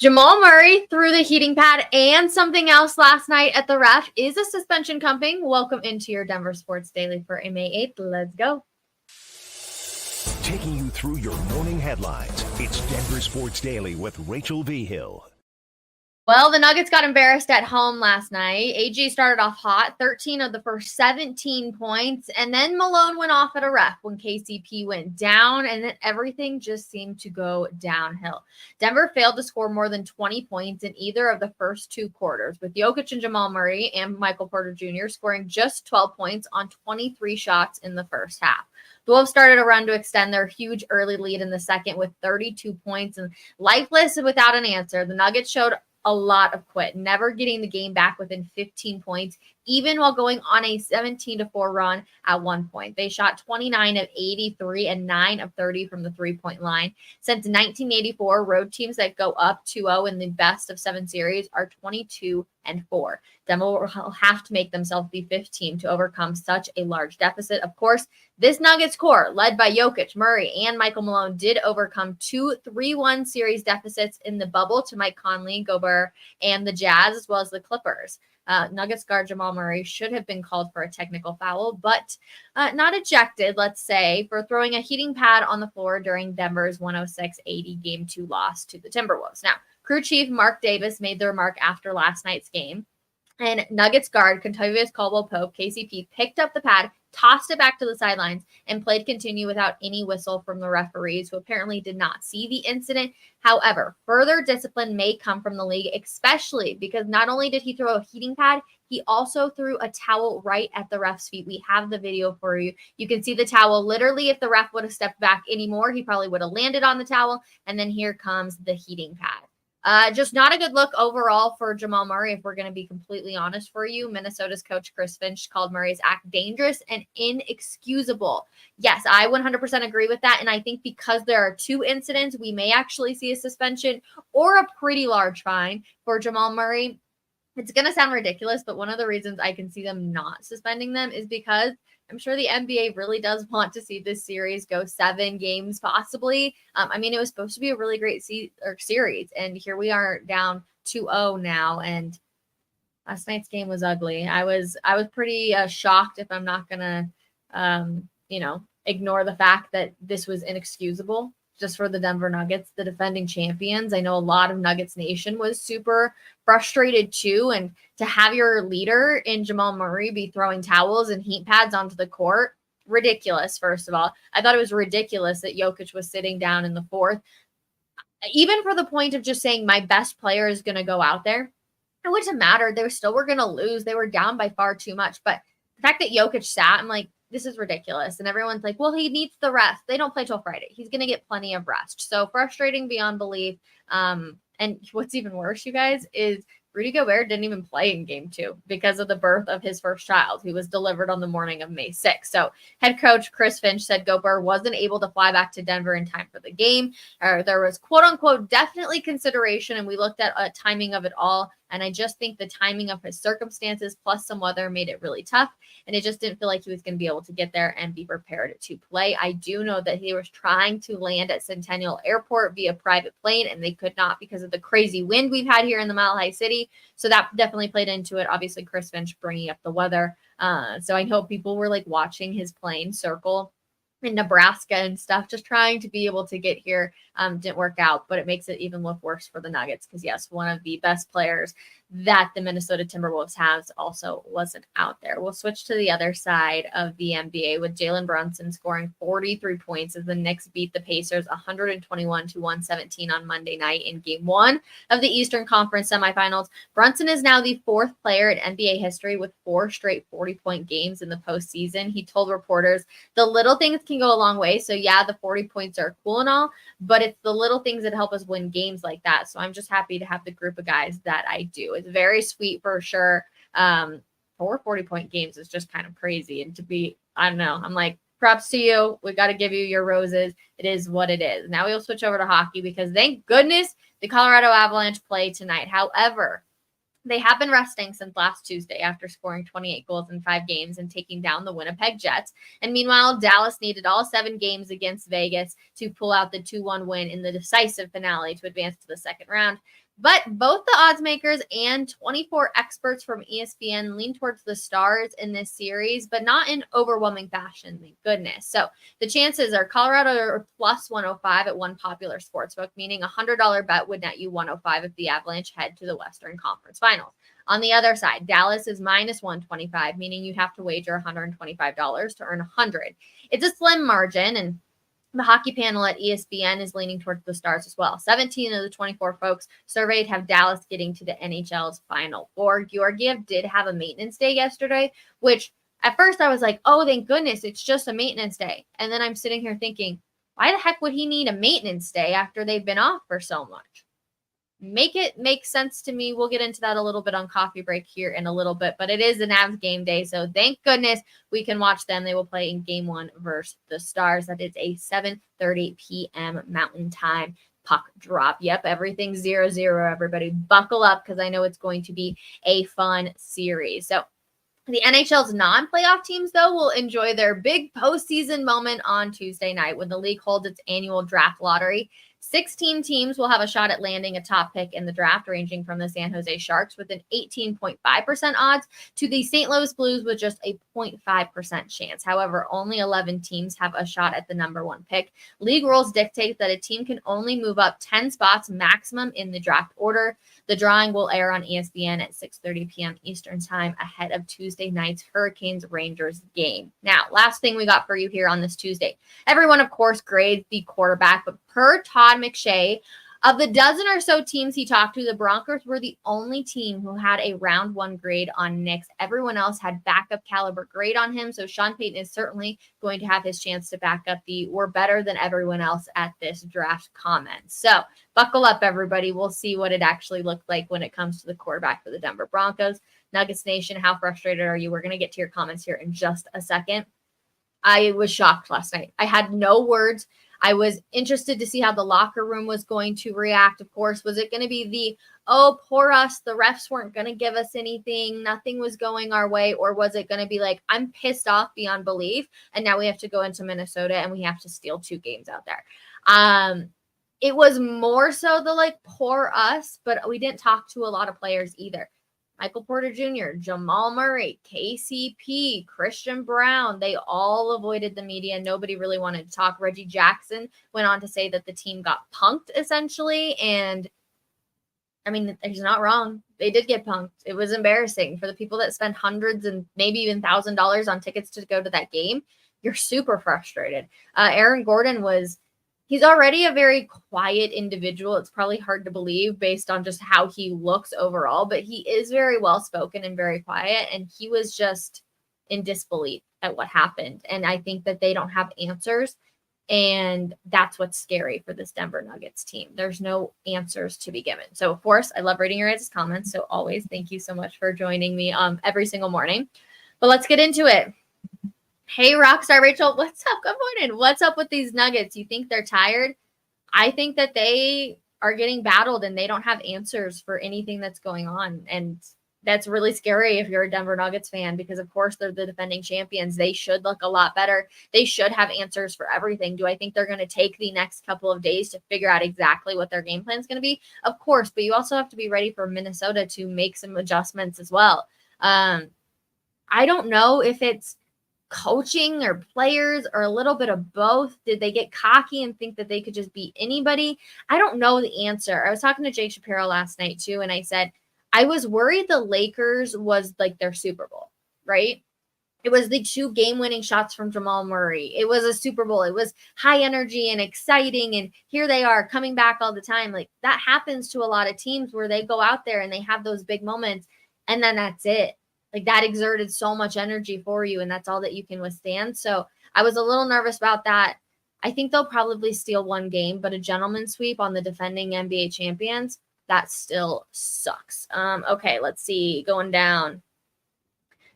Jamal Murray threw the heating pad and something else last night at the ref. Is a suspension coming? Welcome into your Denver Sports Daily for May 8th. Let's go. Taking you through your morning headlines, it's Denver Sports Daily with Rachel V. Hill. Well, the Nuggets got embarrassed at home last night. AG started off hot, 13 of the first 17 points, and then Malone went off at a ref when KCP went down, and then everything just seemed to go downhill. Denver failed to score more than 20 points in either of the first two quarters, with Jokic and Jamal Murray and Michael Porter Jr. scoring just 12 points on 23 shots in the first half. The Wolves started a run to extend their huge early lead in the second with 32 points, and lifeless and without an answer, the Nuggets showed a lot of quit, never getting the game back within 15 points, even while going on a 17-4 run at one point. They shot 29 of 83 and 9 of 30 from the three-point line. Since 1984, road teams that go up 2-0 in the best of 7 series are 22-4. Denver will have to make themselves the 5th team to overcome such a large deficit. Of course, this Nuggets core, led by Jokic, Murray, and Michael Malone, did overcome 2 3-1 series deficits in the bubble to Mike Conley, Gobert, and the Jazz, as well as the Clippers. Nuggets guard Jamal Murray should have been called for a technical foul, but not ejected, let's say, for throwing a heating pad on the floor during Denver's 106-80 Game 2 loss to the Timberwolves. Now, crew chief Mark Davis made the remark after last night's game, and Nuggets guard Kentavious Caldwell-Pope, KCP, picked up the pad, tossed it back to the sidelines, and played continue without any whistle from the referees, who apparently did not see the incident. However, further discipline may come from the league, especially because not only did he throw a heating pad, he also threw a towel right at the ref's feet. We have the video for you. You can see the towel. Literally, if the ref would have stepped back anymore, he probably would have landed on the towel. And then here comes the heating pad. Just not a good look overall for Jamal Murray, if we're going to be completely honest for you. Minnesota's coach Chris Finch called Murray's act dangerous and inexcusable. Yes, I 100% agree with that. And I think because there are 2 incidents, we may actually see a suspension or a pretty large fine for Jamal Murray. It's going to sound ridiculous, but one of the reasons I can see them not suspending them is because I'm sure the NBA really does want to see this series go 7 games possibly. I mean, it was supposed to be a really great series, and here we are down 2-0 now, and last night's game was ugly. I was pretty shocked, if I'm not going to, ignore the fact that this was inexcusable just for the Denver Nuggets, the defending champions. I know a lot of Nuggets Nation was super frustrated too. And to have your leader in Jamal Murray be throwing towels and heat pads onto the court, ridiculous, first of all. I thought it was ridiculous that Jokic was sitting down in the 4th. Even for the point of just saying my best player is going to go out there, it wouldn't matter. They were going to lose. They were down by far too much. But the fact that Jokic sat, I'm like, this is ridiculous. And everyone's like, well, he needs the rest. They don't play till Friday. He's going to get plenty of rest. So frustrating beyond belief. And what's even worse, you guys, is Rudy Gobert didn't even play in Game 2 because of the birth of his first child, who was delivered on the morning of May 6th. So head coach Chris Finch said Gobert wasn't able to fly back to Denver in time for the game. There was, quote unquote, definitely consideration. And we looked at timing of it all. And I just think the timing of his circumstances plus some weather made it really tough. And it just didn't feel like he was going to be able to get there and be prepared to play. I do know that he was trying to land at Centennial Airport via private plane, and they could not because of the crazy wind we've had here in the Mile High City. So that definitely played into it. Obviously, Chris Finch bringing up the weather. So I know people were like watching his plane circle in Nebraska and stuff, just trying to be able to get here. Didn't work out, but it makes it even look worse for the Nuggets because, yes, one of the best players that the Minnesota Timberwolves has also wasn't out there. We'll switch to the other side of the NBA with Jalen Brunson scoring 43 points as the Knicks beat the Pacers 121-117 on Monday night in Game 1 of the Eastern Conference semifinals. Brunson is now the 4th player in NBA history with 4 straight 40-point games in the postseason. He told reporters, the little things can go a long way. So yeah, the 40 points are cool and all, but it's the little things that help us win games like that. So I'm just happy to have the group of guys that I do. It's very sweet for sure. 4 40-point games is just kind of crazy. And to be, I don't know, I'm like, props to you. We got to give you your roses. It is what it is. Now we'll switch over to hockey because thank goodness the Colorado Avalanche play tonight. However, they have been resting since last Tuesday after scoring 28 goals in 5 games and taking down the Winnipeg Jets. And meanwhile, Dallas needed all 7 games against Vegas to pull out the 2-1 win in the decisive finale to advance to the second round. But both the odds makers and 24 experts from ESPN lean towards the Stars in this series, but not in overwhelming fashion, thank goodness. So the chances are Colorado are plus 105 at one popular sportsbook, meaning a $100 bet would net you 105 if the Avalanche head to the Western Conference Finals. On the other side, Dallas is minus 125, meaning you'd have to wager $125 to earn 100. It's a slim margin, and the hockey panel at ESPN is leaning towards the Stars as well. 17 of the 24 folks surveyed have Dallas getting to the NHL's Final Four. Georgiev did have a maintenance day yesterday, which at first I was like, oh, thank goodness, it's just a maintenance day. And then I'm sitting here thinking, why the heck would he need a maintenance day after they've been off for so much? Make it make sense to me. We'll get into that a little bit on coffee break here in a little bit, but it is an Avs game day, so thank goodness we can watch them. They will play in game 1 versus the Stars. That is a 7:30 p.m. Mountain Time puck drop. Yep, everything's 0-0. Everybody buckle up because I know it's going to be a fun series. So the NHL's non-playoff teams, though, will enjoy their big postseason moment on Tuesday night when the league holds its annual draft lottery. 16 teams will have a shot at landing a top pick in the draft, ranging from the San Jose Sharks with an 18.5% odds to the St. Louis Blues with just a 0.5% chance. However, only 11 teams have a shot at the number 1 pick. League rules dictate that a team can only move up 10 spots maximum in the draft order. The drawing will air on ESPN at 6:30 p.m. Eastern Time ahead of Tuesday night's Hurricanes-Rangers game. Now, last thing we got for you here on this Tuesday. Everyone, of course, grades the quarterback, but per Todd McShay, of the dozen or so teams he talked to, the Broncos were the only team who had a round 1 grade on Nix. Everyone else had backup caliber grade on him, so Sean Payton is certainly going to have his chance to back up the "we're better than everyone else at this draft" comment. So buckle up, everybody. We'll see what it actually looked like when it comes to the quarterback for the Denver Broncos. Nuggets Nation, how frustrated are you? We're going to get to your comments here in just a second. I was shocked last night. I had no words. I was interested to see how the locker room was going to react. Of course, was it going to be the, oh, poor us, the refs weren't going to give us anything, nothing was going our way, or was it going to be like, I'm pissed off beyond belief, and now we have to go into Minnesota and we have to steal 2 games out there? It was more so the like, poor us, but we didn't talk to a lot of players either. Michael Porter Jr., Jamal Murray, KCP, Christian Brown, they all avoided the media. Nobody really wanted to talk. Reggie Jackson went on to say that the team got punked, essentially. And, I mean, he's not wrong. They did get punked. It was embarrassing for the people that spent hundreds and maybe even $1,000 on tickets to go to that game. You're super frustrated. Aaron Gordon he's already a very quiet individual. It's probably hard to believe based on just how he looks overall, but he is very well-spoken and very quiet, and he was just in disbelief at what happened. And I think that they don't have answers, and that's what's scary for this Denver Nuggets team. There's no answers to be given. So, of course, I love reading your guys' comments, so always thank you so much for joining me every single morning. But let's get into it. Hey, Rockstar Rachel, what's up? Good morning. What's up with these Nuggets? You think they're tired? I think that they are getting battled and they don't have answers for anything that's going on. And that's really scary if you're a Denver Nuggets fan because, of course, they're the defending champions. They should look a lot better. They should have answers for everything. Do I think they're going to take the next couple of days to figure out exactly what their game plan is going to be? Of course, but you also have to be ready for Minnesota to make some adjustments as well. I don't know if it's coaching or players or a little bit of both. Did they get cocky and think that they could just beat anybody? I don't know the answer. I was talking to Jake Shapiro last night too, and I said, I was worried the Lakers was like their Super Bowl, right? It was the 2 game-winning shots from Jamal Murray. It was a Super Bowl. It was high energy and exciting, and here they are coming back all the time. Like that happens to a lot of teams where they go out there and they have those big moments, and then that's it. Like that exerted so much energy for you, and that's all that you can withstand. So I was a little nervous about that. I think they'll probably steal 1 game, but a gentleman sweep on the defending NBA champions, that still sucks. Okay, let's see. Going down.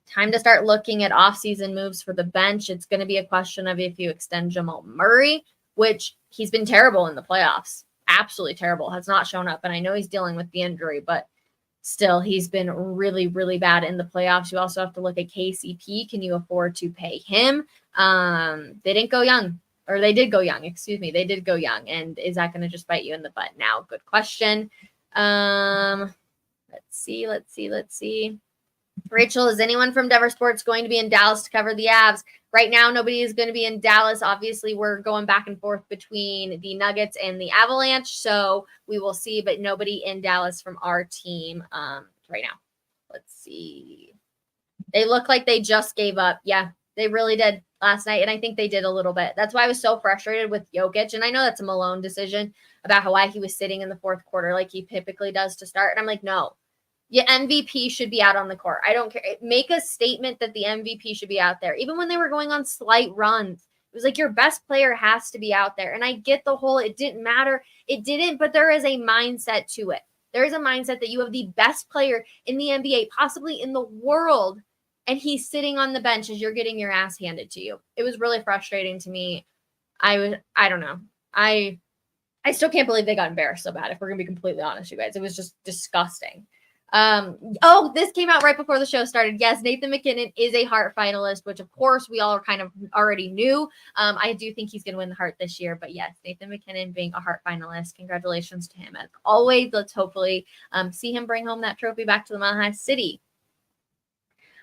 Time to start looking at offseason moves for the bench. It's going to be a question of if you extend Jamal Murray, which he's been terrible in the playoffs. Absolutely terrible. Has not shown up, and I know he's dealing with the injury, but still, he's been really, really bad in the playoffs. You also have to look at KCP. Can you afford to pay him? They didn't go young, or they did go young. Excuse me. They did go young. And is that going to just bite you in the butt now? Good question. Let's see. Rachel, is anyone from Denver Sports going to be in Dallas to cover the Avs? Right now, nobody is going to be in Dallas. Obviously, we're going back and forth between the Nuggets and the Avalanche, so we will see, but nobody in Dallas from our team right now. Let's see. They look like they just gave up. Yeah, they really did last night, and I think they did a little bit. That's why I was so frustrated with Jokic, and I know that's a Malone decision about why he was sitting in the fourth quarter like he typically does to start, and I'm like, no. Yeah, MVP should be out on the court. I don't care. Make a statement that the MVP should be out there. Even when they were going on slight runs, it was like your best player has to be out there. And I get the whole it didn't matter. It didn't, but there is a mindset to it. There is a mindset that you have the best player in the NBA, possibly in the world, and he's sitting on the bench as you're getting your ass handed to you. It was really frustrating to me. I don't know. I still can't believe they got embarrassed so bad, if we're going to be completely honest, you guys. It was just disgusting. This came out right before the show started. Yes, Nathan MacKinnon is a Hart finalist, which of course we all kind of already knew. I do think he's going to win the Hart this year, but yes, Nathan MacKinnon being a Hart finalist, congratulations to him. As always, let's hopefully see him bring home that trophy back to the Mile High City.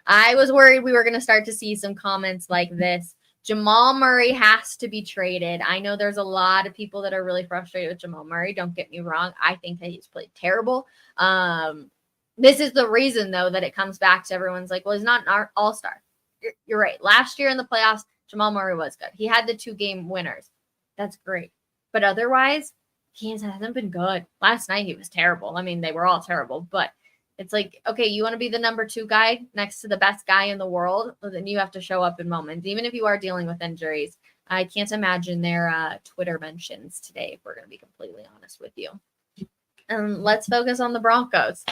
I was worried we were going to start to see some comments like this. Jamal Murray has to be traded. I know there's a lot of people that are really frustrated with Jamal Murray. Don't get me wrong. I think that he's played terrible. This is the reason, though, that it comes back to everyone's like, well, he's not an all-star. You're right. Last year in the playoffs, Jamal Murray was good. He had the 2-game winners. That's great. But otherwise, he hasn't been good. Last night, he was terrible. I mean, they were all terrible. But it's like, okay, you want to be the number 2 guy next to the best guy in the world? Well, then you have to show up in moments, even if you are dealing with injuries. I can't imagine their Twitter mentions today, if we're going to be completely honest with you. Let's focus on the Broncos.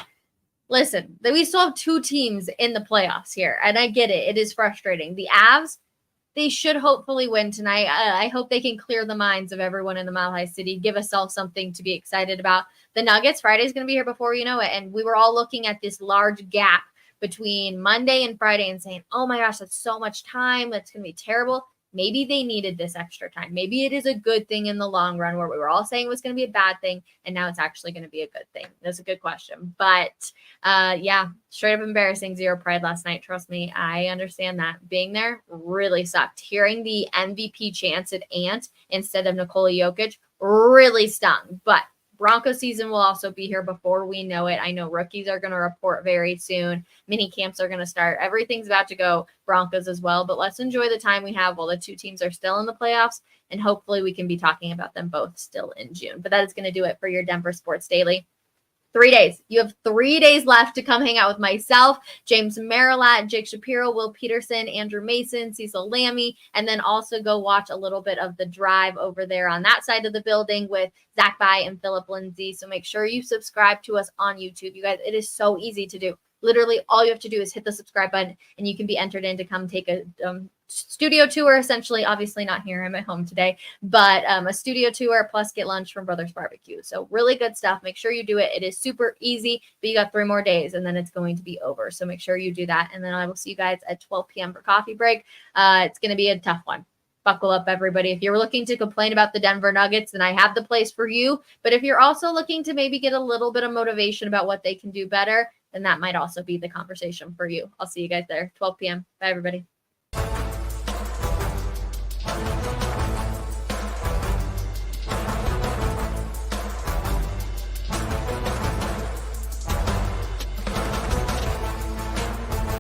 Listen, we still have 2 teams in the playoffs here, and I get it. It is frustrating. The Avs, they should hopefully win tonight. I hope they can clear the minds of everyone in the Mile High City, give us all something to be excited about. The Nuggets, Friday's going to be here before you know it, and we were all looking at this large gap between Monday and Friday and saying, oh my gosh, that's so much time. That's going to be terrible. Maybe they needed this extra time. Maybe it is a good thing in the long run, where we were all saying it was going to be a bad thing, and now it's actually going to be a good thing. That's a good question. But yeah, straight up embarrassing, 0 pride last night. Trust me, I understand that. Being there really sucked. Hearing the MVP chants at Ant instead of Nikola Jokic really stung. But Broncos season will also be here before we know it. I know rookies are going to report very soon. Mini camps are going to start. Everything's about to go Broncos as well. But let's enjoy the time we have while the 2 teams are still in the playoffs. And hopefully we can be talking about them both still in June. But that is going to do it for your Denver Sports Daily. 3 days. You have 3 days left to come hang out with myself, James Marilat, Jake Shapiro, Will Peterson, Andrew Mason, Cecil Lammy, and then also go watch a little bit of The Drive over there on that side of the building with Zach Bai and Philip Lindsay. So make sure you subscribe to us on YouTube. You guys, it is so easy to do. Literally, all you have to do is hit the subscribe button, and you can be entered in to come take a studio tour, essentially. Obviously not here. I'm at home today. But a studio tour plus get lunch from Brothers Barbecue. So really good stuff. Make sure you do it. It is super easy, but you got 3 more days, and then it's going to be over. So make sure you do that. And then I will see you guys at 12 p.m. for coffee break. It's going to be a tough one. Buckle up, everybody. If you're looking to complain about the Denver Nuggets, then I have the place for you. But if you're also looking to maybe get a little bit of motivation about what they can do better, then that might also be the conversation for you. I'll see you guys there, 12 p.m. Bye, everybody.